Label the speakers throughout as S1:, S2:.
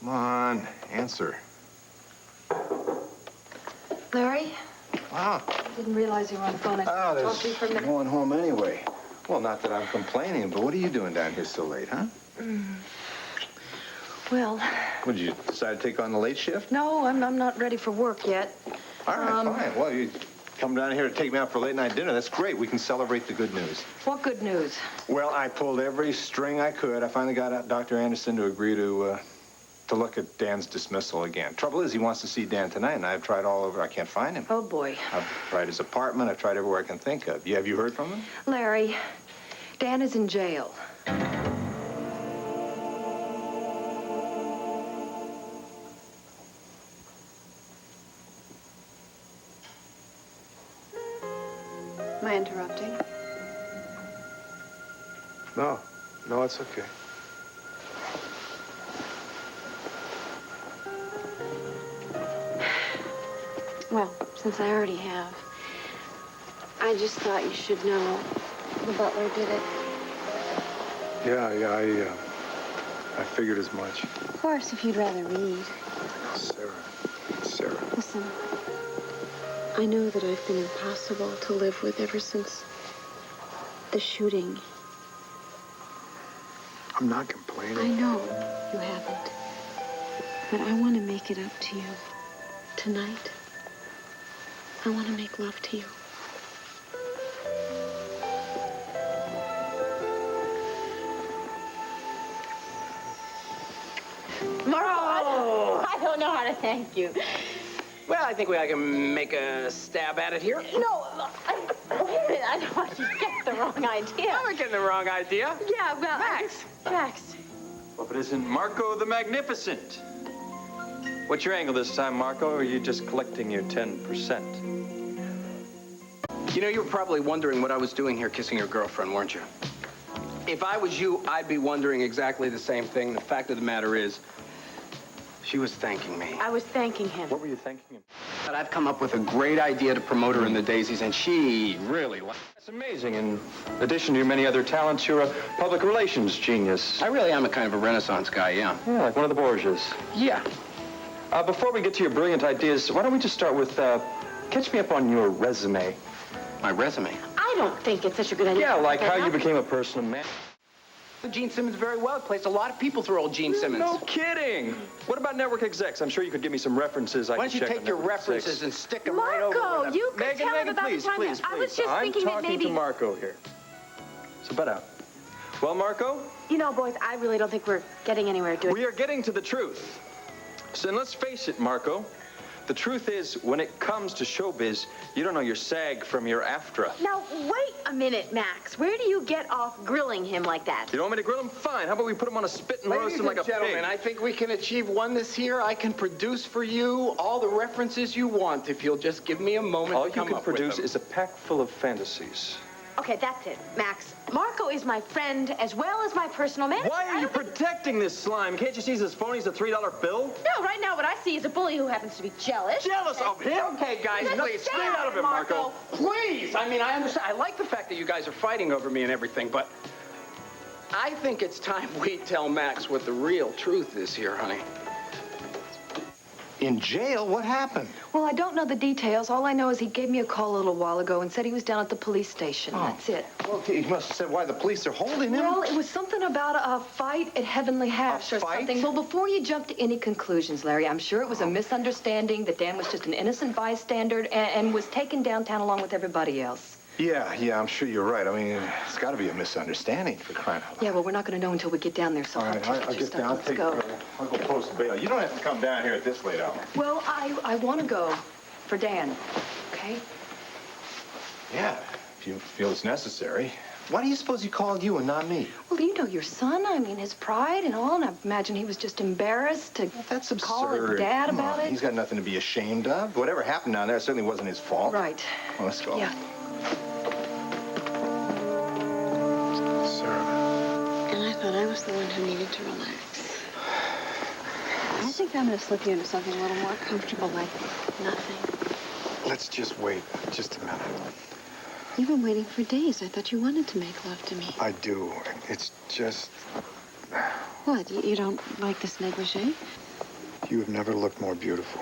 S1: Come on, answer.
S2: Larry?
S1: Wow.
S2: I didn't realize you were on the phone. I talked to you for a minute.
S1: Going home anyway. Well, not that I'm complaining, but what are you doing down here so late, huh?
S2: Well...
S1: Would you decide to take on the late shift?
S2: No, I'm not ready for work yet.
S1: All right, fine. Well, you come down here to take me out for late night dinner. That's great. We can celebrate the good news.
S2: What good news?
S1: Well, I pulled every string I could. I finally got Dr. Anderson to agree to look at Dan's dismissal again. Trouble is, he wants to see Dan tonight, and I've tried all over. I can't find him.
S2: Oh, boy.
S1: I've tried his apartment. I've tried everywhere I can think of. Have you heard from him?
S2: Larry, Dan is in jail. Am I interrupting?
S1: No, it's okay.
S3: Well, since I already have, I just thought you should know the butler did it.
S1: Yeah, I figured as much.
S3: Of course, if you'd rather read.
S1: Sarah.
S3: Listen, I know that I've been impossible to live with ever since the shooting.
S1: I'm not complaining.
S3: I know you haven't, but I want to make it up to you tonight. I want to make love to you.
S4: Marco!
S5: I don't know how to thank you.
S4: Well, I think I can make a stab at it here.
S5: No, wait a minute. I don't want you to get the wrong idea.
S4: I'm not getting the wrong idea.
S5: Yeah, well,
S4: Max.
S5: Max.
S6: Well, if it isn't Marco the Magnificent. What's your angle this time, Marco, or are you just collecting your 10%?
S4: You know, you were probably wondering what I was doing here kissing your girlfriend, weren't you? If I was you, I'd be wondering exactly the same thing. The fact of the matter is, she was thanking me.
S5: I was thanking him.
S6: What were you thanking him?
S4: But I've come up with a great idea to promote her in the Daisies, and she really likes it.
S6: That's amazing. In addition to your many other talents, you're a public relations genius.
S4: I really am a kind of a Renaissance guy, yeah.
S6: Yeah, like one of the Borgias.
S4: Yeah.
S6: Before we get to your brilliant ideas, why don't we just start with, catch me up on your resume.
S4: My resume.
S5: I don't think it's such a good idea.
S6: Yeah, like how you became a personal man.
S4: Gene Simmons very well. Placed a lot of people through old Gene Simmons.
S6: No kidding. What about network execs? I'm sure you could give me some references.
S4: Why don't you take your references and stick them right over
S5: Marco,
S4: with them?
S5: you could tell him
S6: Megan,
S5: about
S6: please,
S5: the time
S6: please,
S5: that I
S6: please.
S5: was just thinking that
S6: I'm
S5: maybe...
S6: talking to Marco here. So butt out. Well, Marco?
S5: You know, boys, I really don't think we're getting anywhere doing...
S6: We are getting to the truth. So then let's face it, Marco. The truth is, when it comes to showbiz, you don't know your SAG from your AFTRA.
S5: Now, wait a minute, Max. Where do you get off grilling him like that?
S6: You don't want me to grill him? Fine. How about we put him on a spit and roast him like a
S4: gentlemen,
S6: pig?
S4: I think we can achieve oneness here. I can produce for you all the references you want if you'll just give me a moment
S6: All
S4: to
S6: you
S4: come
S6: can
S4: up with
S6: produce
S4: them.
S6: is a pack full of fantasies.
S5: Okay, that's it, Max. Marco is my friend as well as my personal manager.
S6: Why are you protecting this slime? Can't you see this phony is a $3 bill?
S5: No, right now what I see is a bully who happens to be jealous.
S6: Jealous of him?
S4: Okay, guys,
S5: Let's
S4: please,
S5: stay
S4: stay out of it, Marco.
S5: Marco.
S4: Please! I mean, I understand. I like the fact that you guys are fighting over me and everything, but I think it's time we tell Max what the real truth is here, honey.
S1: In jail? What happened?
S2: Well, I don't know the details. All I know is he gave me a call a little while ago and said he was down at the police station. That's it.
S1: Well, he must have said why the police are holding him.
S2: Well, it was something about a fight at Heavenly Hash or
S1: fight?
S2: something. Well, before you jump to any conclusions, Larry, I'm sure it was a misunderstanding that Dan was just an innocent bystander and was taken downtown along with everybody else.
S1: Yeah, I'm sure you're right. I mean, it's got to be a misunderstanding for crying out loud.
S2: Yeah, well, we're not going to know until we get down there, so
S1: All right,
S2: I'll
S1: I'll
S2: take your
S1: get
S2: stuff.
S1: down.
S2: Let's go.
S1: I'll go post bail. You don't have to come down here at this late hour.
S2: Well, I want to go for Dan, okay?
S1: Yeah, if you feel it's necessary. Why do you suppose he called you and not me?
S2: Well, you know your son. I mean, his pride and all, and I imagine he was just embarrassed to
S1: That's absurd.
S2: call his dad
S1: Come
S2: about
S1: on.
S2: it.
S1: He's got nothing to be ashamed of. Whatever happened down there certainly wasn't his fault.
S2: Right.
S1: Well, let's go.
S2: Yeah.
S1: Sarah.
S3: And I thought I was the one who needed to relax. I think I'm going to slip you into something a little more comfortable, like nothing.
S1: Let's just wait just a minute.
S3: You've been waiting for days. I thought you wanted to make love to me.
S1: I do. It's just...
S3: What, you don't like this negligee?
S7: You have never looked more beautiful.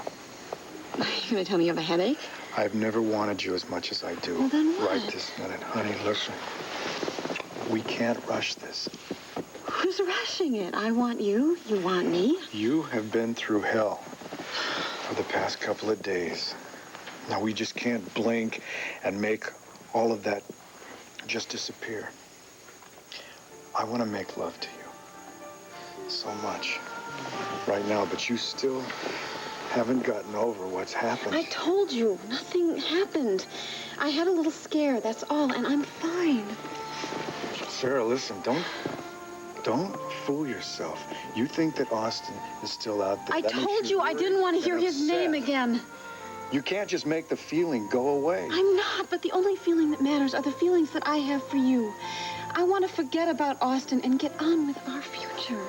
S3: Are you going to tell me you have a headache?
S7: I've never wanted you as much as I do.
S3: Well, then what?
S7: Right this minute. Honey, listen. We can't rush this.
S3: Who's rushing it? I want you. You want me.
S7: You have been through hell for the past couple of days. Now, we just can't blink and make all of that just disappear. I want to make love to you so much right now, but you still haven't gotten over what's happened.
S3: I told you, nothing happened. I had a little scare, that's all, and I'm fine.
S7: Sarah, listen, don't fool yourself. You think that Austin is still out there.
S3: I
S7: That makes
S3: told you I
S7: worried
S3: didn't want to
S7: and
S3: hear his name
S7: upset.
S3: again.
S7: You can't just make the feeling go away.
S3: I'm not, but the only feeling that matters are the feelings that I have for you. I want to forget about Austin and get on with our future.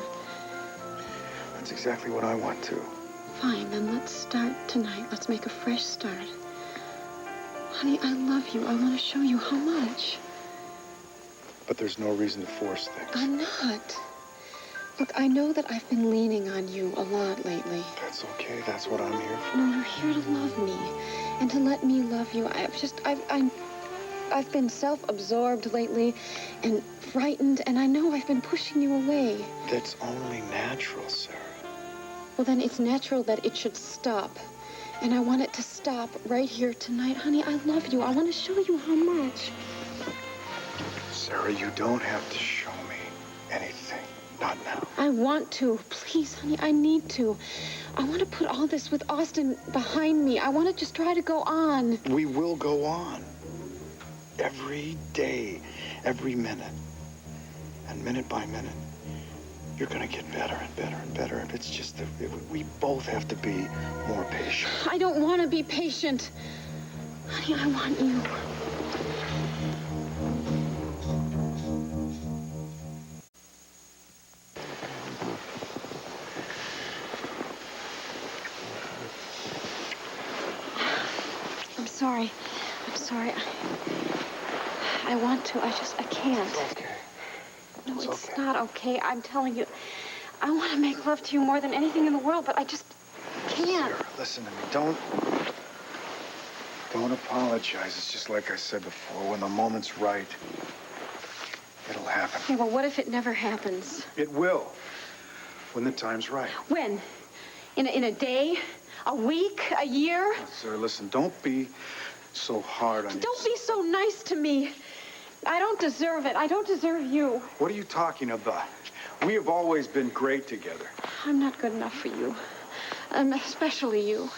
S7: That's exactly what I want to.
S3: Fine, then let's start tonight. Let's make a fresh start. Honey, I love you. I want to show you how much.
S7: But there's no reason to force things.
S3: I'm not. Look, I know that I've been leaning on you a lot lately.
S7: That's okay. That's what I'm here for.
S3: No, you're here to love me and to let me love you. I've been self-absorbed lately and frightened, and I know I've been pushing you away.
S7: That's only natural, Sarah.
S3: Well, then it's natural that it should stop. And I want it to stop right here tonight. Honey, I love you. I want to show you how much.
S7: Sarah, you don't have to show me anything. Not now.
S3: I want to. Please, honey, I need to. I want to put all this with Austin behind me. I want to just try to go on.
S7: We will go on. Every day, every minute. And minute by minute, you're going to get better and better and better. And it's just that we both have to be more patient.
S3: I don't want to be patient. Honey, I want you. I'm sorry. I want to. I can't.
S7: It's okay.
S3: No,
S7: It's
S3: it's
S7: okay.
S3: not okay. I'm telling you, I want to make love to you more than anything in the world, but I just can't.
S7: Sarah, listen to me. Don't apologize. It's just like I said before. When the moment's right, it'll happen.
S3: Okay, well, what if it never happens?
S7: It will. When the time's right.
S3: When? In a day? A week? A year?
S7: Sarah, listen, don't be so hard on
S3: Don't be so nice to me. I don't deserve it. I don't deserve you.
S7: What are you talking about? We have always been great together.
S3: I'm not good enough for you. Especially you.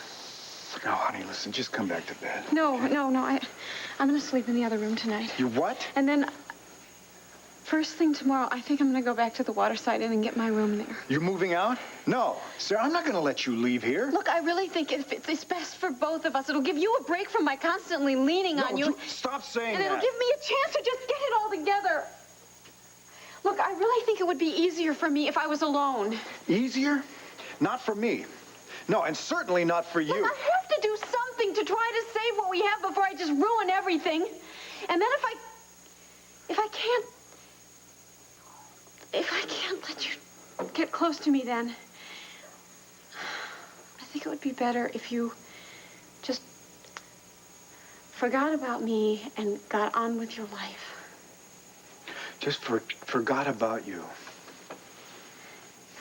S7: No, honey, listen, just come back to bed.
S3: No. I'm going to sleep in the other room tonight.
S7: You what?
S3: And then, first thing tomorrow, I think I'm going to go back to the Waterside Inn and get my room there.
S7: You're moving out? No. Sarah, I'm not going to let you leave here.
S3: Look, I really think it's best for both of us. It'll give you a break from my constantly leaning on you.
S7: Stop saying
S3: And it'll
S7: that.
S3: give me a chance to just get it all together. Look, I really think it would be easier for me if I was alone.
S7: Easier? Not for me. No, and certainly not for you.
S3: Look, I have to do something to try to save what we have before I just ruin everything. And then if I can't let you get close to me, then I think it would be better if you just forgot about me and got on with your life.
S7: Just forgot about you.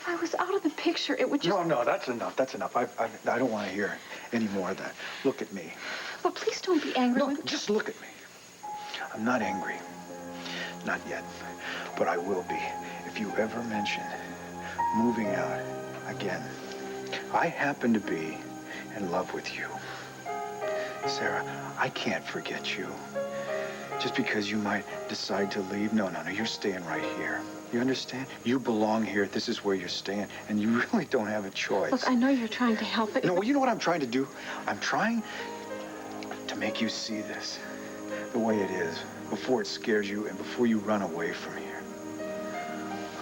S3: If I was out of the picture, it would just...
S7: No, that's enough. That's enough. I don't want to hear any more of that. Look at me.
S3: But please don't be angry
S7: No,
S3: with me.
S7: just look at me. I'm not angry. Not yet. But I will be if you ever mention moving out again. I happen to be in love with you. Sarah, I can't forget you. Just because you might decide to leave. No, you're staying right here. You understand? You belong here. This is where you're staying. And you really don't have a choice.
S3: Look, I know you're trying to help it.
S7: No, you know what I'm trying to do? I'm trying to make you see this the way it is before it scares you and before you run away from here.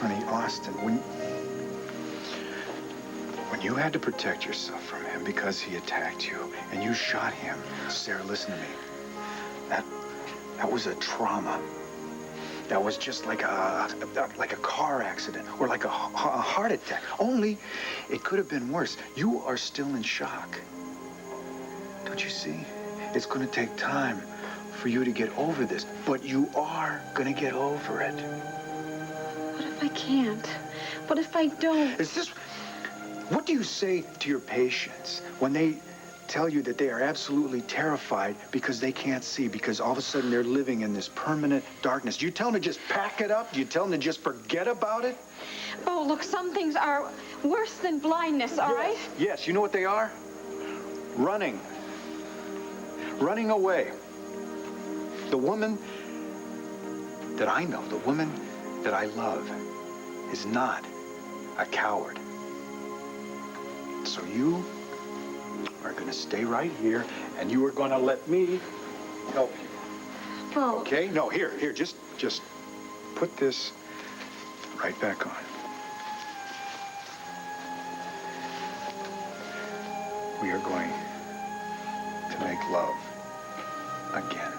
S7: Honey, Austin, when you had to protect yourself from him because he attacked you and you shot him, Sarah, listen to me. That was a trauma. that was just like a car accident or like a heart attack. Only it could have been worse. You are still in shock. Don't you see? It's going to take time for you to get over this, but you are going to get over it.
S3: What if I can't? What if I don't?
S7: What do you say to your patients when they tell you that they are absolutely terrified because they can't see, because all of a sudden they're living in this permanent darkness? Do you tell them to just pack it up? Do you tell them to just forget about it?
S3: Oh, look, some things are worse than blindness, all right?
S7: Yes, you know what they are? Running. Running away. The woman that I know, the woman that I love, is not a coward. So you are going to stay right here, and you are going to let me help you.
S3: Bo.
S7: Okay? No, here, just put this right back on. We are going to make love again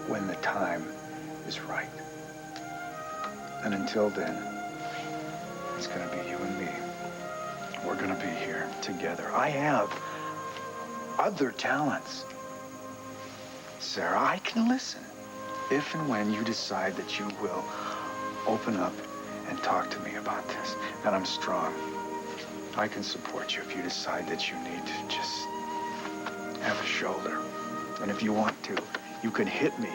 S7: when the time is right. And until then, it's going to be you and me. We're going to be here together. I have other talents. Sarah, I can listen if and when you decide that you will open up and talk to me about this. And I'm strong. I can support you if you decide that you need to just have a shoulder. And if you want to, you can hit me.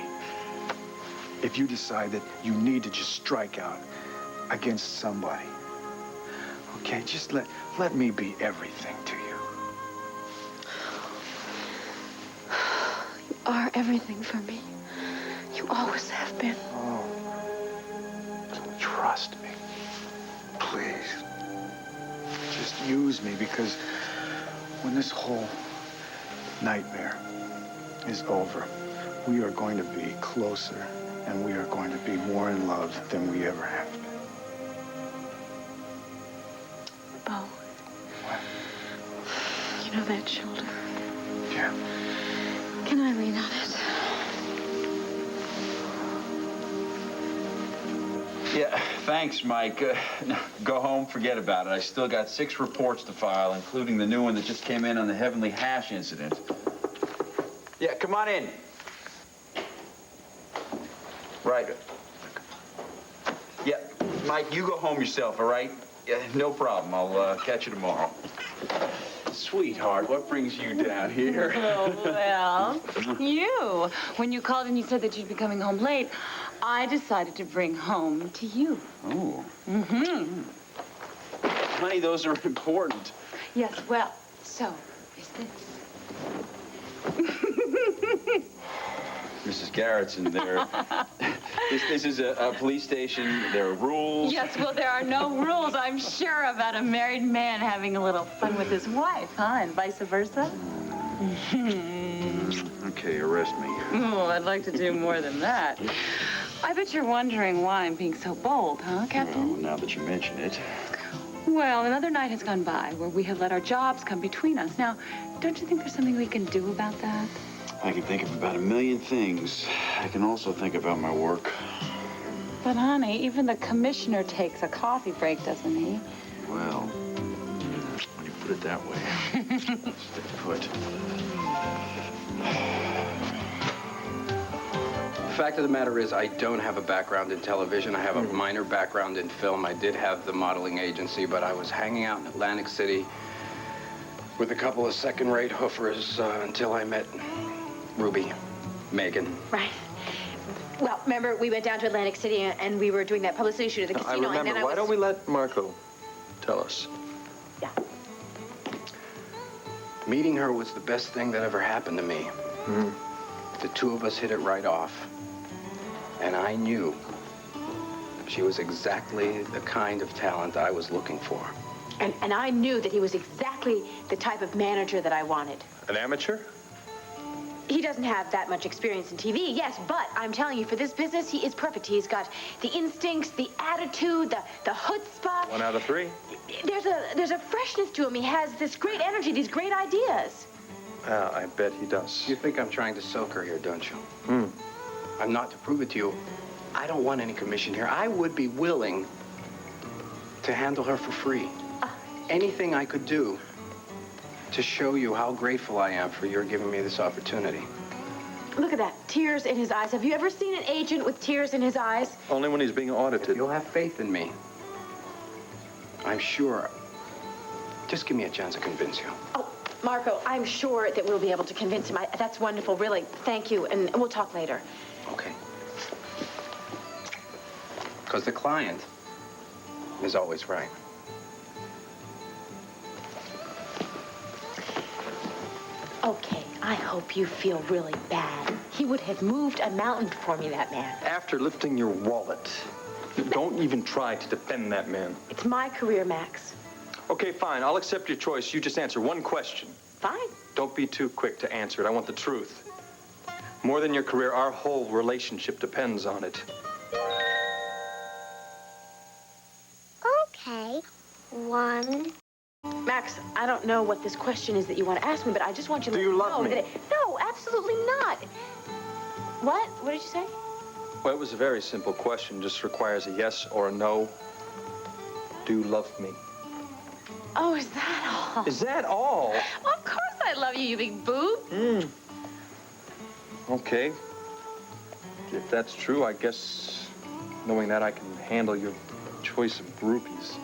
S7: If you decide that you need to just strike out against somebody. Okay, just let me be everything to you.
S3: You are everything for me. You always have been.
S7: Oh, trust me. Please. Just use me, because when this whole nightmare is over, we are going to be closer, and we are going to be more in love than we ever have been.
S3: Bo.
S7: What?
S3: You know that shoulder?
S7: Yeah.
S3: Can I lean on it?
S8: Yeah, thanks, Mike. No, go home, forget about it. I still got 6 reports to file, including the new one that just came in on the Heavenly Hash incident. Yeah, come on in. Right. Yeah, Mike, you go home yourself, all right? Yeah, no problem. I'll catch you tomorrow. Sweetheart, what brings you down here?
S2: Oh, well, you. When you called and you said that you'd be coming home late, I decided to bring home to you.
S8: Oh.
S2: Mm-hmm.
S8: Honey, those are important.
S2: Yes, well, so is this.
S8: Mrs. Garrettson, this is a police station. There are rules.
S2: Yes, well, there are no rules, I'm sure, about a married man having a little fun with his wife, huh? And vice versa?
S8: Okay, arrest me.
S2: Oh, I'd like to do more than that. I bet you're wondering why I'm being so bold, huh, Captain?
S8: Well, now that you mention it.
S2: Well, another night has gone by where we have let our jobs come between us. Now, don't you think there's something we can do about that?
S8: I can think of about a million things. I can also think about my work.
S2: But, honey, even the commissioner takes a coffee break, doesn't he?
S8: Well, when you put it that way, stay put.
S4: The fact of the matter is, I don't have a background in television. I have a minor background in film. I did have the modeling agency, but I was hanging out in Atlantic City with a couple of second-rate hoofers until I met Ruby, Megan.
S5: Right. Well, remember, we went down to Atlantic City and we were doing that publicity shoot at the
S6: I
S5: casino.
S6: remember.
S5: And then
S6: Why don't we let Marco tell us?
S5: Yeah.
S4: Meeting her was the best thing that ever happened to me.
S6: Mm-hmm.
S4: The two of us hit it right off. And I knew she was exactly the kind of talent I was looking for.
S5: And I knew that he was exactly the type of manager that I wanted.
S1: An amateur?
S5: He doesn't have that much experience in TV, yes, but I'm telling you, for this business, he is perfect. He's got the instincts, the attitude, the chutzpah.
S1: 1 out of 3.
S5: There's a freshness to him. He has this great energy, these great ideas.
S6: I bet he does.
S4: You think I'm trying to soak her here, don't you?
S6: Hmm.
S4: I'm not, to prove it to you. I don't want any commission here. I would be willing to handle her for free. Anything I could do to show you how grateful I am for your giving me this opportunity.
S5: Look at that, tears in his eyes. Have you ever seen an agent with tears in his eyes?
S6: Only when he's being audited.
S4: You'll have faith in me. I'm sure. Just give me a chance to convince you.
S5: Oh, Marco, I'm sure that we'll be able to convince him. That's wonderful, really. Thank you, and we'll talk later.
S4: Okay. Because the client is always right.
S5: Okay, I hope you feel really bad. He would have moved a mountain for me, that man.
S6: After lifting your wallet, don't even try to defend that man.
S5: It's my career, Max.
S6: Okay, fine. I'll accept your choice. You just answer one question.
S5: Fine.
S6: Don't be too quick to answer it. I want the truth. More than your career, our whole relationship depends on it.
S9: Okay. 1.
S5: Max, I don't know what this question is that you want to ask me, but I just want you to
S6: Do you love
S5: know
S6: me?
S5: that no, absolutely not. What? What did you say?
S6: Well, it was a very simple question. Just requires a yes or a no. Do you love me?
S5: Oh, is that all?
S6: Is that all?
S5: Well, of course I love you, you big boob.
S6: Okay. If that's true, I guess knowing that I can handle your choice of groupies.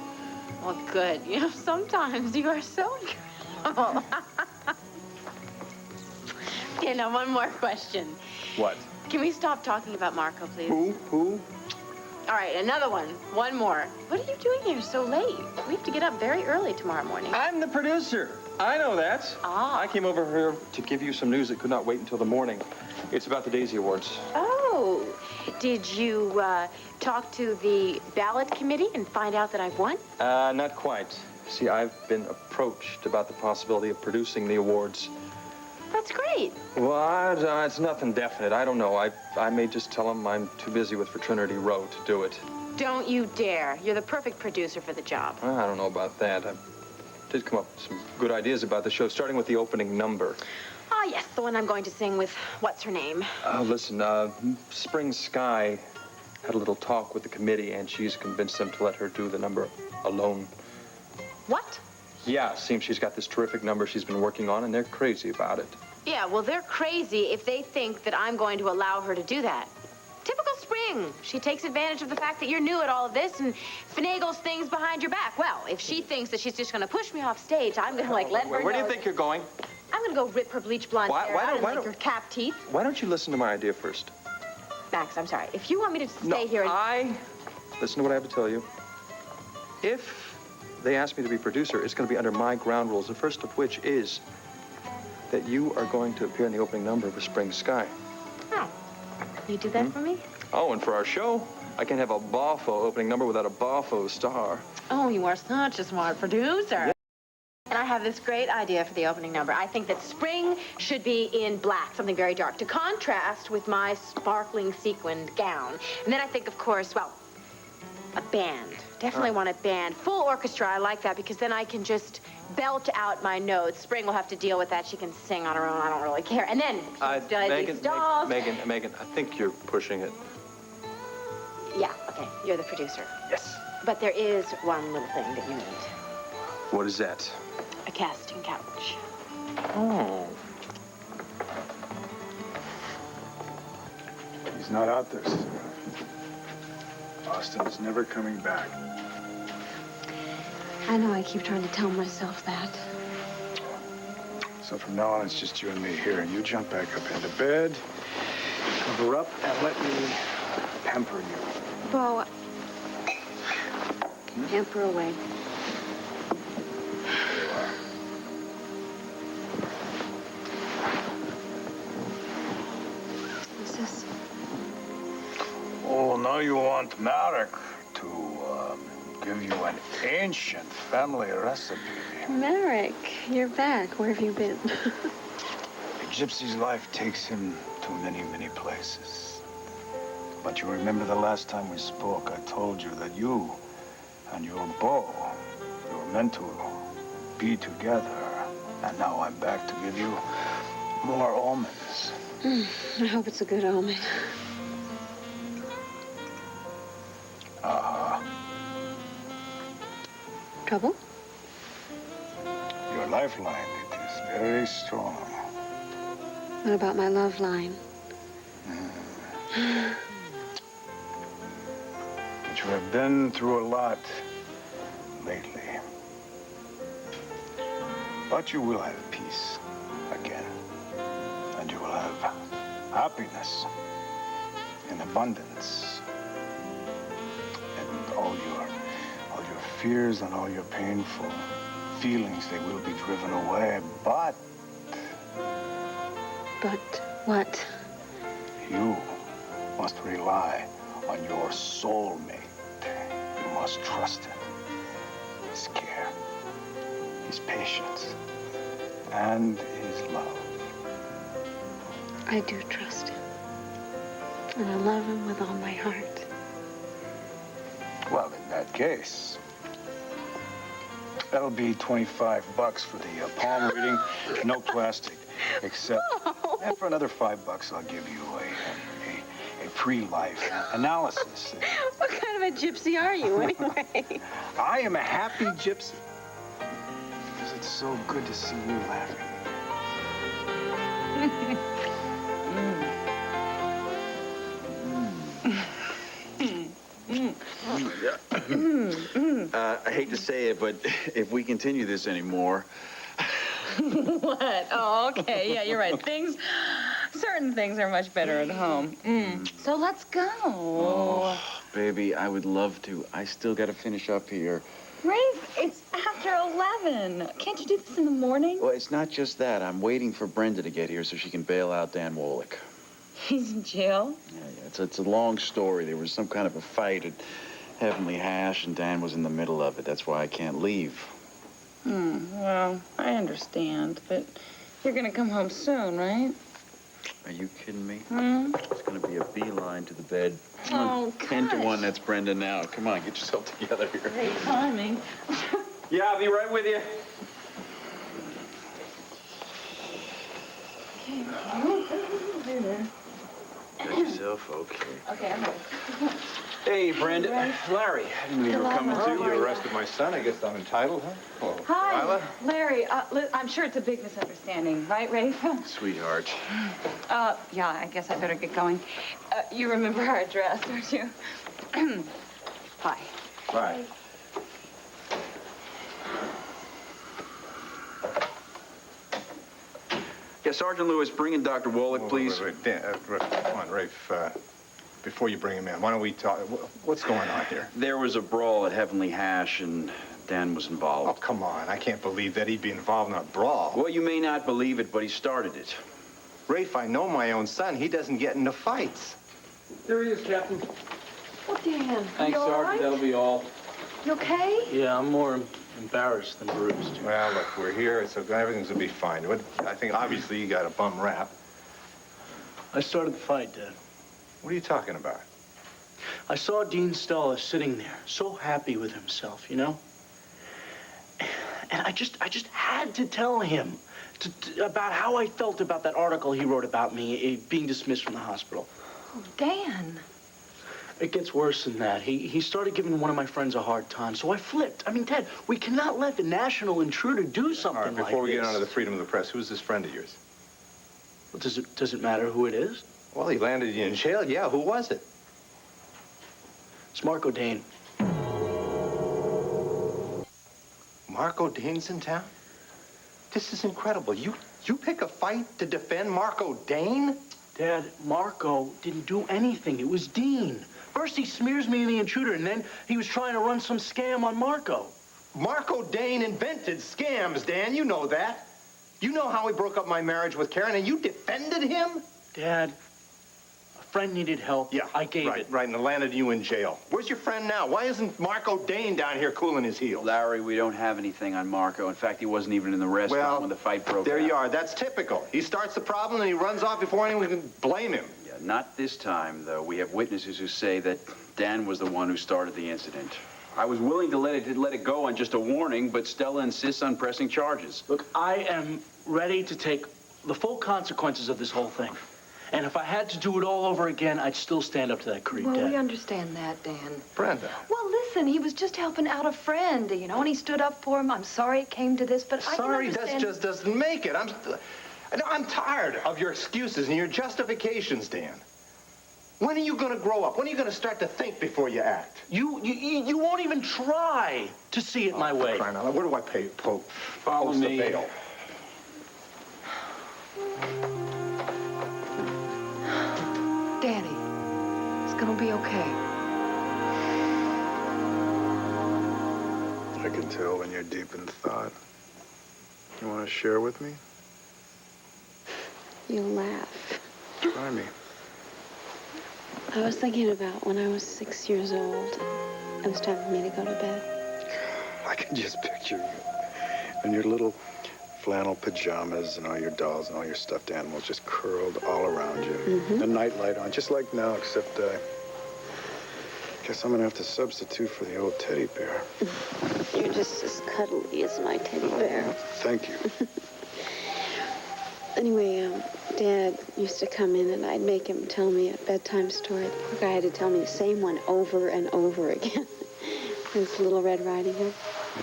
S5: Well, good. You know, sometimes you are so incredible. Okay, now one more question.
S6: What?
S5: Can we stop talking about Marco, please?
S6: Who?
S5: All right, another one. One more. What are you doing here so late? We have to get up very early tomorrow morning.
S6: I'm the producer. I know that.
S5: Ah.
S6: I came over here to give you some news that could not wait until the morning. It's about the Daisy Awards.
S5: Oh, did you talk to the ballot committee and find out that I've won?
S6: Not quite. See, I've been approached about the possibility of producing the awards.
S5: That's great.
S6: Well, it's nothing definite. I don't know. I may just tell them I'm too busy with Fraternity Row to do it.
S5: Don't you dare. You're the perfect producer for the job.
S6: Well, I don't know about that. I did come up with some good ideas about the show, starting with the opening number.
S5: Oh, yes, the one I'm going to sing with what's her name?
S6: Listen, Spring Sky had a little talk with the committee, and she's convinced them to let her do the number alone.
S5: What?
S6: Yeah, seems she's got this terrific number she's been working on, and they're crazy about it.
S5: Yeah, well, they're crazy if they think that I'm going to allow her to do that. Typical Spring. She takes advantage of the fact that you're new at all of this and finagles things behind your back. Well, if she thinks that she's just going to push me off stage, I'm going to, let her
S6: Where do
S5: know
S6: you think you're going?
S5: I'm going to go rip her bleach blonde hair out and make her cap teeth.
S6: Why don't you listen to my idea first?
S5: Max, I'm sorry. If you want me to stay here and...
S6: Listen to what I have to tell you. If they ask me to be producer, it's going to be under my ground rules, the first of which is that you are going to appear in the opening number of A Spring Sky.
S5: Oh. You do that for me?
S6: Oh, and for our show, I can have a boffo opening number without a boffo star.
S5: Oh, you are such a smart producer. Yeah. And I have this great idea for the opening number. I think that Spring should be in black, something very dark, to contrast with my sparkling sequined gown. And then I think, of course, well, a band. Definitely want a band. Full orchestra, I like that, because then I can just belt out my notes. Spring will have to deal with that. She can sing on her own. I don't really care. And then,
S6: Megan, I think you're pushing it.
S5: Yeah, okay. You're the producer.
S6: Yes.
S5: But there is one little thing that you need.
S6: What is that?
S5: A casting couch.
S6: Oh.
S7: He's not out there, Sarah. Austin is never coming back.
S3: I know I keep trying to tell myself that.
S7: So from now on, it's just you and me here. You jump back up into bed, cover up, and let me pamper you.
S3: Bo, pamper away. What's this?
S7: Oh, now you want Marek to give you an ancient family recipe.
S3: Merrick, you're back. Where have you been?
S7: A gypsy's life takes him to many, many places. But you remember the last time we spoke, I told you that you and your beau, you were meant to be together. And now I'm back to give you more omens.
S3: I hope it's a good omen. Trouble?
S7: Your lifeline, it is very strong.
S3: What about my love line?
S7: But you have been through a lot lately. But you will have peace again. And you will have happiness and abundance. And all your fears and all your painful feelings, they will be driven away. But
S3: What?
S7: you must rely on your soulmate. You must trust him, his care, his patience, and his love.
S3: I do trust him. And I love him with all my heart.
S7: Well, in that case, that'll be $25 for the palm reading. No plastic, except... And for another $5, I'll give you a pre-life analysis.
S5: What kind of a gypsy are you, anyway?
S7: I am a happy gypsy. Because it's so good to see you laughing.
S8: I hate to say it, but if we continue this anymore...
S2: What? Oh, okay. Yeah, you're right. Certain things are much better at home. So let's go.
S8: Oh, baby, I would love to. I still got to finish up here.
S2: Rafe, it's after 11. Can't you do this in the morning?
S8: Well, it's not just that. I'm waiting for Brenda to get here so she can bail out Dan Wolick.
S2: He's in jail?
S8: Yeah. It's a long story. There was some kind of a fight at Heavenly Hash, and Dan was in the middle of it. That's why I can't leave.
S2: Well, I understand, but you're gonna come home soon, right?
S8: Are you kidding me? It's gonna be a beeline to the bed.
S2: Oh,
S8: 10 to 1,
S2: gosh.
S8: that's Brenda now. Come on, get yourself together here.
S2: Great timing.
S4: Yeah, I'll be right with you.
S8: Got yourself okay.
S2: Okay, I'm ready.
S8: Hey, Brenda. Larry, I didn't know you were coming too.
S1: You arrested my son. I guess I'm entitled, huh? Oh,
S2: Hi,
S1: Lila?
S2: Larry. I'm sure it's a big misunderstanding, right, Rafe?
S8: Sweetheart.
S2: Yeah, I guess I better get going. You remember our address, don't you? Bye.
S1: Bye.
S8: Yeah, Sergeant Lewis, bring in Dr. Wolick, please.
S1: Wait. Dan, come on, Rafe. Before you bring him in, why don't we talk? What's going on here?
S8: There was a brawl at Heavenly Hash, and Dan was
S1: Oh,
S8: involved.
S1: come on. I can't believe that he'd be involved in a brawl.
S8: Well, you may not believe it, but he started it.
S1: Rafe, I know my own son. He doesn't get into fights.
S4: There he is, Captain.
S2: Oh, Dan.
S4: Thanks,
S2: you all
S4: Sergeant.
S2: right?
S4: That'll be all.
S2: You okay?
S4: Yeah, I'm more embarrassed than bruised.
S1: Well, look, we're here, so everything's gonna be fine. I think obviously you got a bum rap.
S10: I started the fight, Dad.
S1: What are you talking about?
S10: I saw Dean Stella sitting there, so happy with himself, you know? And I just had to tell him about how I felt about that article he wrote about me being dismissed from the hospital.
S2: Oh, Dan.
S10: It gets worse than that. He started giving one of my friends a hard time, so I flipped. I mean, Ted, we cannot let the national intruder do something
S1: All right,
S10: like
S1: before we
S10: this.
S1: get on to the freedom of the press, who's this friend of yours?
S10: Well, does it matter who it is?
S1: Well, he landed you in jail. Yeah, who was it?
S10: It's Marco Dane.
S1: Marco Dane's in town? This is incredible. You pick a fight to defend Marco Dane?
S10: Dad, Marco didn't do anything. It was Dean. First he smears me in the intruder, and then he was trying to run some scam on Marco.
S1: Marco Dane invented scams, Dan. You know that. You know how he broke up my marriage with Karen, and you defended him?
S10: Dad, a friend needed help.
S1: Yeah,
S10: I gave it.
S1: Right, and it landed you in jail. Where's your friend now? Why isn't Marco Dane down here cooling his heels?
S8: Larry, we don't have anything on Marco. In fact, he wasn't even in the restaurant when the fight broke out.
S1: There you are. That's typical. He starts the problem, and he runs off before anyone can blame him.
S8: Yeah, not this time, though. We have witnesses who say that Dan was the one who started the incident. I was willing to let it go on just a warning, but Stella insists on pressing charges.
S10: Look, I am ready to take the full consequences of this whole thing. And if I had to do it all over again, I'd still stand up to that creep,
S2: Well,
S10: Dad.
S2: we understand that, Dan.
S1: Brenda.
S2: Well, listen, he was just helping out a friend, you know, and he stood up for him. I'm sorry it came to this, but I can
S1: Sorry,
S2: understand.
S1: that just doesn't make it. I'm tired of your excuses and your justifications, Dan. When are you going to grow up? When are you going to start to think before you act?
S10: You won't even try to see it my way.
S1: Crying out loud. Where do I pay?
S8: Follow
S1: post
S8: me.
S1: the bail?
S2: Danny, it's gonna be okay.
S7: I can tell when you're deep in thought. You want to share with me?
S3: You'll laugh.
S7: Try me.
S3: I was thinking about when I was 6 years old. It was time for me to go to bed.
S7: I can just picture you in your little flannel pajamas and all your dolls and all your stuffed animals just curled all around you. A nightlight on, just like now, except guess I'm gonna have to substitute for the old teddy bear.
S3: You're just as cuddly as my teddy bear.
S7: Thank you.
S3: Anyway, Dad used to come in and I'd make him tell me a bedtime story. The poor guy had to tell me the same one over and over again. This Little Red Riding Hood.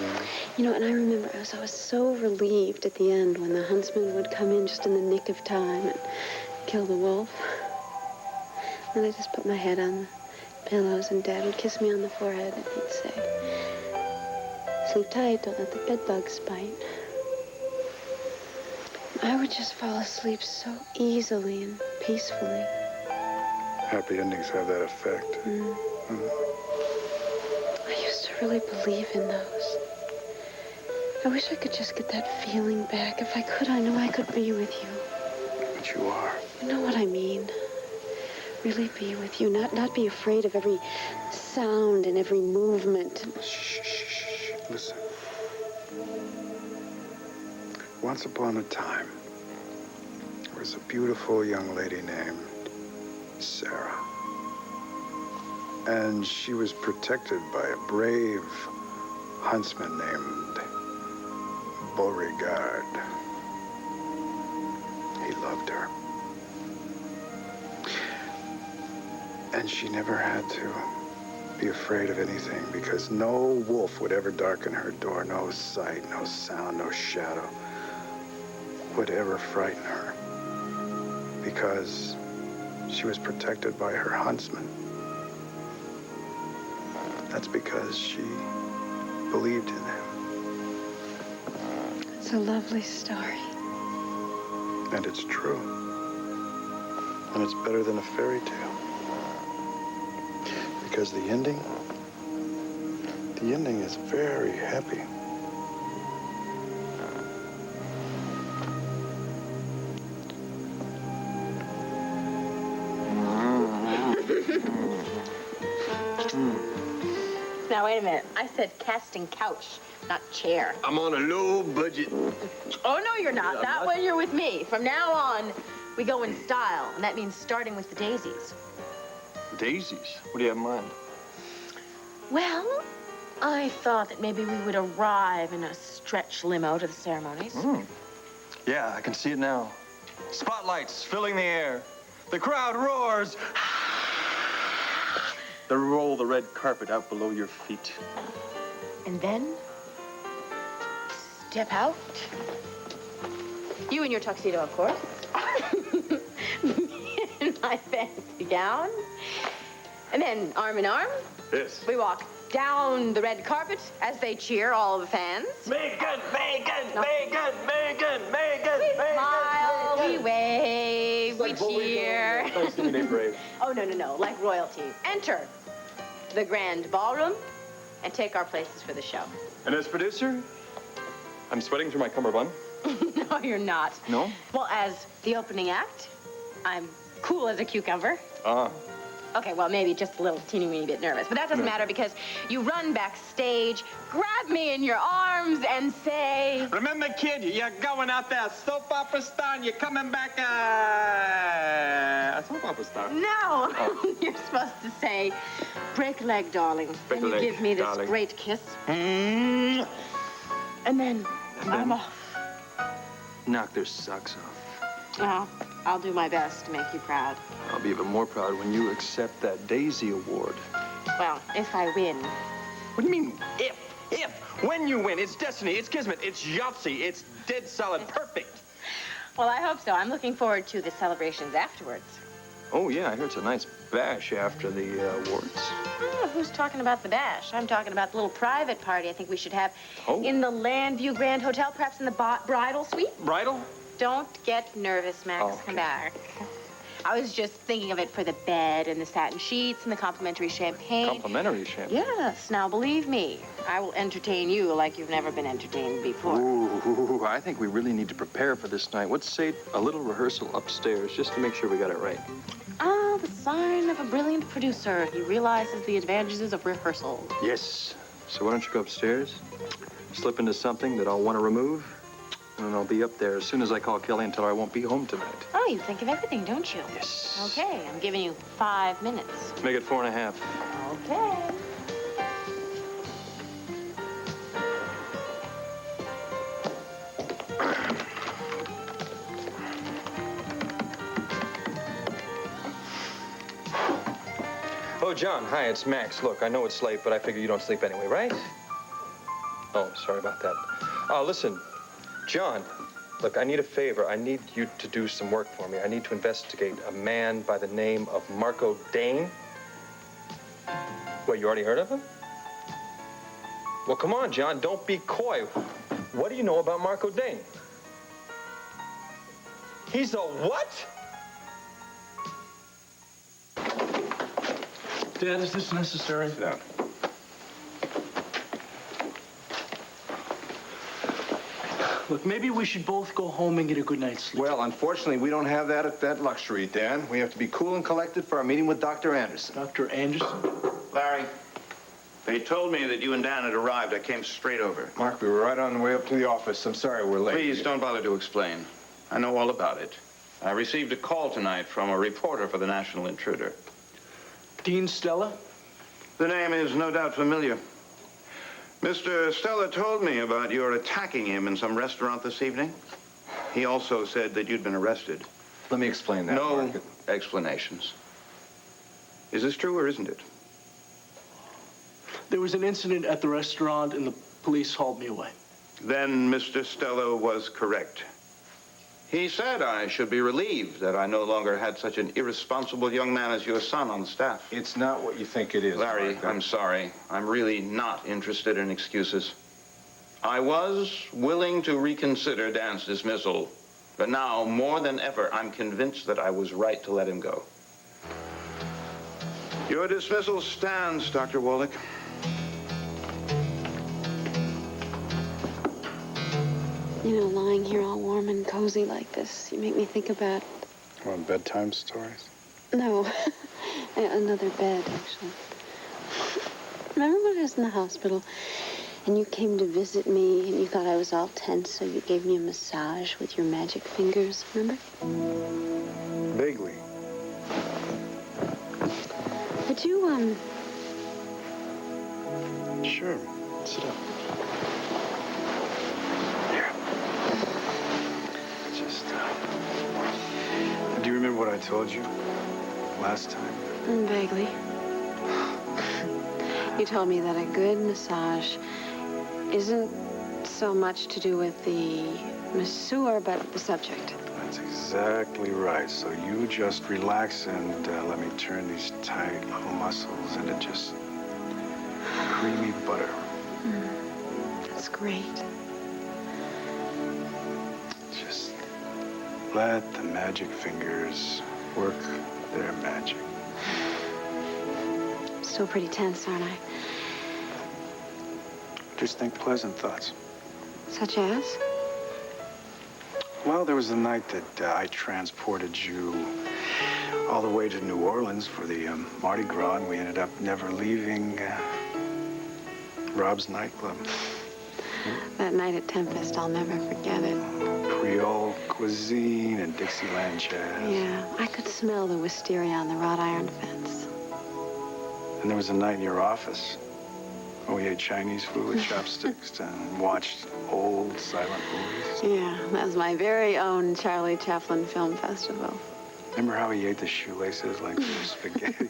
S7: Yeah.
S3: You know, and I remember I was so relieved at the end when the huntsman would come in just in the nick of time and kill the wolf. And I just put my head on the pillows and Dad would kiss me on the forehead and he'd say, "Sleep tight, don't let the bed bugs bite." I would just fall asleep so easily and peacefully.
S7: Happy endings have that effect.
S3: I used to really believe in those. I wish I could just get that feeling back. If I could, I know I could be with you.
S7: But you are.
S3: You know what I mean? Really be with you, not be afraid of every sound and every movement.
S7: Shh, shh, shh. Listen. Once upon a time, there was a beautiful young lady named Sarah. And she was protected by a brave huntsman named Beauregard. He loved her. And she never had to be afraid of anything because no wolf would ever darken her door. No sight, no sound, no shadow would ever frighten her because she was protected by her huntsman. That's because she believed in him.
S3: It's a lovely story.
S7: And it's true. And it's better than a fairy tale. Because the ending is very happy.
S5: Now, wait a minute. I said casting couch, not chair.
S8: I'm on a low budget.
S5: Oh, no, you're not. Not when you're with me. From now on, we go in style, and that means starting with the daisies.
S6: Daisies? What do you have in mind?
S5: Well, I thought that maybe we would arrive in a stretch limo to the ceremonies.
S6: Yeah, I can see it now. Spotlights filling the air. The crowd roars. They roll the red carpet out below your feet.
S5: And then, step out. You in your tuxedo, of course. Me in my fancy gown. And then, arm in arm,
S6: Yes.
S5: we walk down the red carpet as they cheer all the fans.
S10: Megan, Megan,
S5: No.
S10: Megan, Megan, Megan,
S5: We
S10: Megan.
S5: smile, we wave, we cheer.
S6: Thanksgiving Day parade.
S5: Oh, no, like royalty. Enter the grand ballroom and take our places for the show.
S6: And as producer, I'm sweating through my cummerbund.
S5: No, you're not.
S6: No?
S5: Well, as the opening act, I'm cool as a cucumber. Okay, well, maybe just a little teeny-weeny bit nervous. But that doesn't matter because you run backstage, grab me in your arms, and say...
S8: Remember, kid, you're going out there, soap opera star, and you're coming back a soap opera star.
S5: No! You're supposed to say, break a leg, darling.
S8: Break a
S5: then you
S8: leg,
S5: give me this
S8: darling.
S5: great kiss. And then I'm off.
S6: Knock their socks off.
S5: Well, I'll do my best to make you proud.
S6: I'll be even more proud when you accept that Daisy Award.
S5: Well, if I win.
S6: What do you mean, if? If? When you win, it's destiny, it's kismet, it's Yahtzee, it's dead solid perfect.
S5: Well, I hope so. I'm looking forward to the celebrations afterwards.
S6: Oh, yeah, I heard it's a nice bash after the awards.
S5: Oh, who's talking about the bash? I'm talking about the little private party I think we should have
S6: Oh.
S5: in the Landview Grand Hotel, perhaps in the bridal suite.
S6: Bridal?
S5: Don't get nervous, Max.
S6: Oh, okay.
S5: Come back. I was just thinking of it for the bed and the satin sheets and the complimentary champagne.
S6: Complimentary champagne?
S5: Yes. Now, believe me, I will entertain you like you've never been entertained before.
S6: Ooh, I think we really need to prepare for this night. Let's say a little rehearsal upstairs just to make sure we got it right.
S5: Ah, the sign of a brilliant producer. He realizes the advantages of rehearsal.
S6: Yes. So why don't you go upstairs, slip into something that I'll want to remove, and I'll be up there as soon as I call Kelly and tell her I won't be home tonight.
S5: Oh, you think of everything, don't you?
S6: Yes.
S5: Okay, I'm giving you 5 minutes.
S6: Make it 4.5.
S5: Okay.
S6: Oh, John, hi, it's Max. Look, I know it's late, but I figure you don't sleep anyway, right? Oh, sorry about that. Listen, John, look, I need a favor. I need you to do some work for me. I need to investigate a man by the name of Marco Dane. What, you already heard of him? Well, come on, John, don't be coy. What do you know about Marco Dane? He's a what?
S10: Dad, is this necessary?
S1: Sit down.
S10: Look, maybe we should both go home and get a good night's sleep.
S1: Well, unfortunately, we don't have that luxury, Dan. We have to be cool and collected for our meeting with Dr. Anderson.
S10: Dr. Anderson?
S11: Larry, they told me that you and Dan had arrived. I came straight over.
S1: Mark, we were right on the way up to the office. I'm sorry we're late.
S11: Please don't bother to explain. I know all about it. I received a call tonight from a reporter for the National Intruder.
S10: Dean Stella?
S11: The name is no doubt familiar. Mr. Stella told me about your attacking him in some restaurant this evening. He also said that you'd been arrested.
S1: Let me explain that,
S11: No
S1: Mark.
S11: explanations. Is this true or isn't it?
S10: There was an incident at the restaurant and the police hauled me away.
S11: Then Mr. Stella was correct. He said I should be relieved that I no longer had such an irresponsible young man as your son on the staff.
S1: It's not what you think it is,
S11: Larry,
S1: Mark.
S11: I'm sorry. I'm really not interested in excuses. I was willing to reconsider Dan's dismissal, but now, more than ever, I'm convinced that I was right to let him go. Your dismissal stands, Dr. Wallach.
S3: You know, lying here all warm and cozy like this, you make me think about...
S7: Well, bedtime stories?
S3: No, another bed, actually. Remember when I was in the hospital and you came to visit me and you thought I was all tense, so you gave me a massage with your magic fingers, remember?
S7: Vaguely.
S3: Would you,
S7: Sure. Sit up. Here. Just, do you remember what I told you last time?
S3: Vaguely. You told me that a good massage isn't so much to do with the masseur, but the subject.
S7: That's exactly right. So you just relax and let me turn these tight little muscles into just creamy butter.
S3: That's great.
S7: Just let the magic fingers work their magic.
S3: Still pretty tense, aren't I?
S7: Just think pleasant thoughts.
S3: Such as?
S7: Well, there was a night that I transported you all the way to New Orleans for the Mardi Gras, and we ended up never leaving Rob's nightclub.
S3: That night at Tempest, I'll never forget it.
S7: Creole cuisine and Dixieland jazz.
S3: Yeah, I could smell the wisteria on the wrought iron fence.
S7: And there was a night in your office. Oh, we ate Chinese food with chopsticks and watched old silent movies.
S3: Yeah, that was my very own Charlie Chaplin Film Festival.
S7: Remember how he ate the shoelaces like they were spaghetti?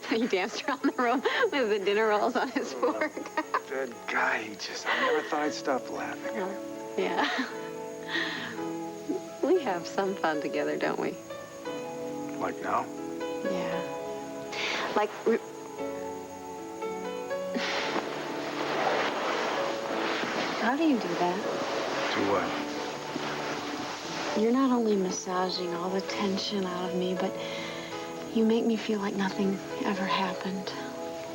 S3: He danced around the room with the dinner rolls on his fork.
S7: That guy, I never thought I'd stop laughing at him.
S3: Yeah. We have some fun together, don't we?
S7: Like now?
S3: Yeah. Like, how do you do that?
S7: Do what?
S3: You're not only massaging all the tension out of me, but you make me feel like nothing ever happened.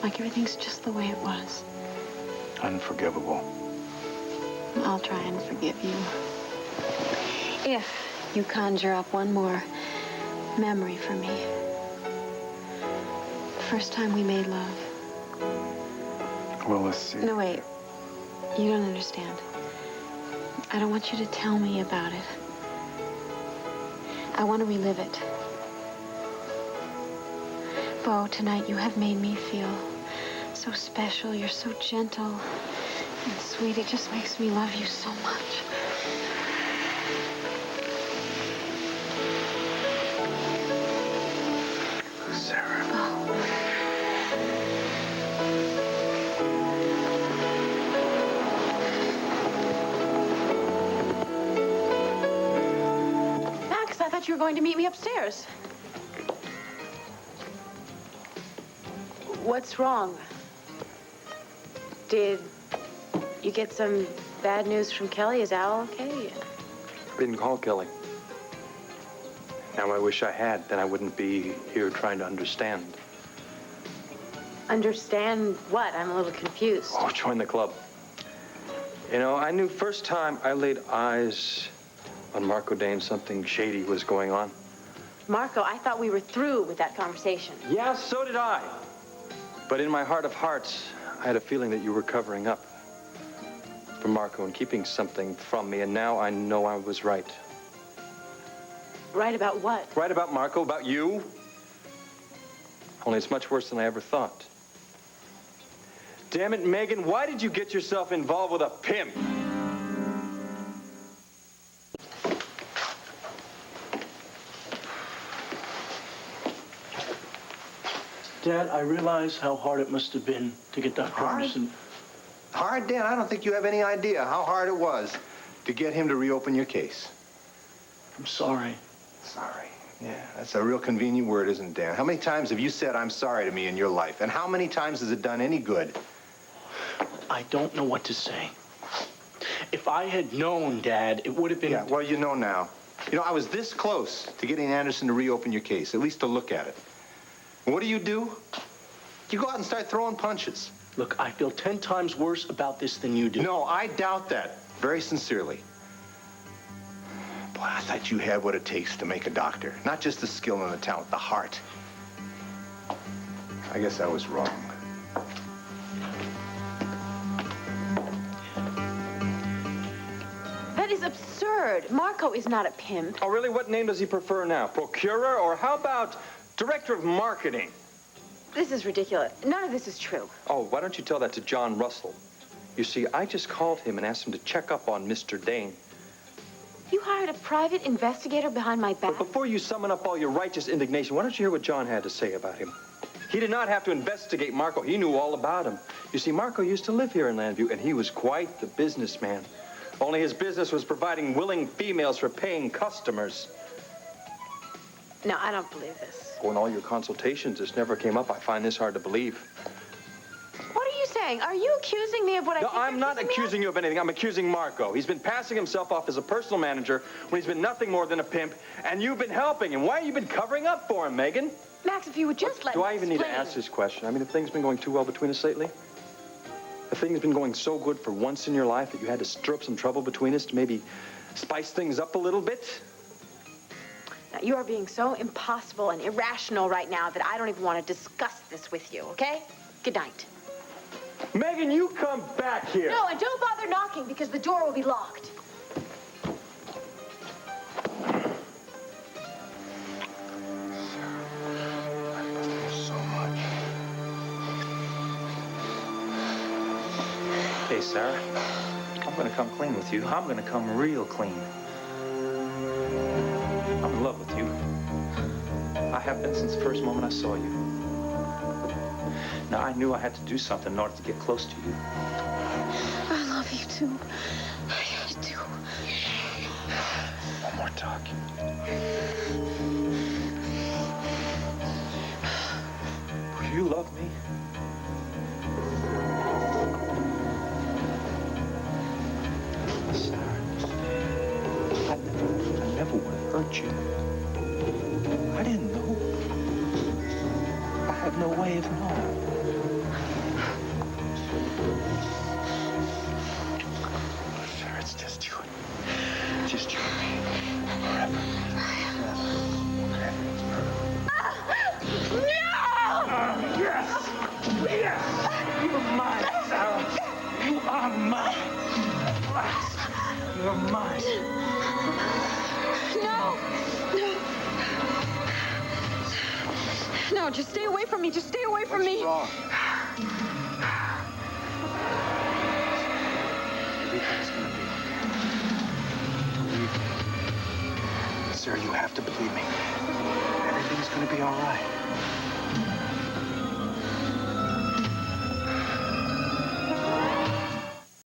S3: Like everything's just the way it was.
S7: Unforgivable.
S3: I'll try and forgive you. If you conjure up one more memory for me. The first time we made love.
S7: Well, let's see.
S3: No, wait. You don't understand. I don't want you to tell me about it. I want to relive it. Bo, tonight you have made me feel so special. You're so gentle and sweet. It just makes me love you so much.
S7: Sarah.
S3: Bo.
S5: Max, I thought you were going to meet me upstairs. What's wrong? Did you get some bad news from Kelly? Is Al okay?
S6: I didn't call Kelly. Now I wish I had. Then I wouldn't be here trying to understand.
S5: Understand what? I'm a little confused.
S6: Oh, join the club. You know, I knew first time I laid eyes on Marco Dane something shady was going on.
S5: Marco, I thought we were through with that conversation.
S6: Yeah, so did I. But in my heart of hearts, I had a feeling that you were covering up for Marco and keeping something from me, and now I know I was right.
S5: Right about what?
S6: Right about Marco, about you. Only it's much worse than I ever thought. Damn it, Megan, why did you get yourself involved with a pimp?
S10: Dad, I realize how hard it must have been to get Dr.
S1: Hard?
S10: Anderson.
S1: Hard, Dan? I don't think you have any idea how hard it was to get him to reopen your case.
S10: I'm sorry.
S1: Sorry. Yeah, that's a real convenient word, isn't it, Dan? How many times have you said I'm sorry to me in your life? And how many times has it done any good?
S10: I don't know what to say. If I had known, Dad, it would have been...
S1: Yeah, well, you know now. You know, I was this close to getting Anderson to reopen your case, at least to look at it. And what do? You go out and start throwing punches.
S10: Look, I feel 10 times worse about this than you do.
S1: No, I doubt that, very sincerely. Boy, I thought you had what it takes to make a doctor. Not just the skill and the talent, the heart. I guess I was wrong.
S5: That is absurd. Marco is not a pimp.
S6: Oh, really? What name does he prefer now? Procurer, or how about Director of Marketing?
S5: This is ridiculous. None of this is true.
S6: Oh, why don't you tell that to John Russell? You see, I just called him and asked him to check up on Mr. Dane.
S5: You hired a private investigator behind my back?
S6: But before you summon up all your righteous indignation, why don't you hear what John had to say about him? He did not have to investigate Marco. He knew all about him. You see, Marco used to live here in Landview, and he was quite the businessman. Only his business was providing willing females for paying customers.
S5: No, I don't believe this.
S6: Oh, in all your consultations, this never came up. I find this hard to believe.
S5: What are you saying? Are you accusing me of what I
S6: No,
S5: think
S6: I'm not accusing you of anything. I'm accusing Marco. He's been passing himself off as a personal manager when he's been nothing more than a pimp, and you've been helping him. Why have you been covering up for him, Megan?
S5: Max, if you would just let me
S6: Do I even need to
S5: explain.
S6: ask this question? I mean, have things been going too well between us lately? Have things been going so good for once in your life that you had to stir up some trouble between us to maybe spice things up a little bit?
S5: Now, you are being so impossible and irrational right now that I don't even want to discuss this with you, okay? Good night.
S6: Megan, you come back here.
S5: No, and don't bother knocking because the door will be locked.
S6: Hey, Sarah. I'm gonna come clean with you. I'm gonna come real clean. I'm in love with you. I have been since the first moment I saw you. Now, I knew I had to do something in order to get close to you.
S3: I love you too. I do.
S7: One more talk.
S6: You love me. Sarah, I never would have hurt you. I didn't know. I had no way of knowing. Sarah, it's just you. Just you and me. Forever. Yes! Yes! You're mine, Sarah. You are mine. You're mine.
S5: No! No, just stay away from me. Just stay away from me.
S7: What's wrong? Everything's gonna be okay. Believe me. Sarah, you have to believe me. Everything's gonna be all right.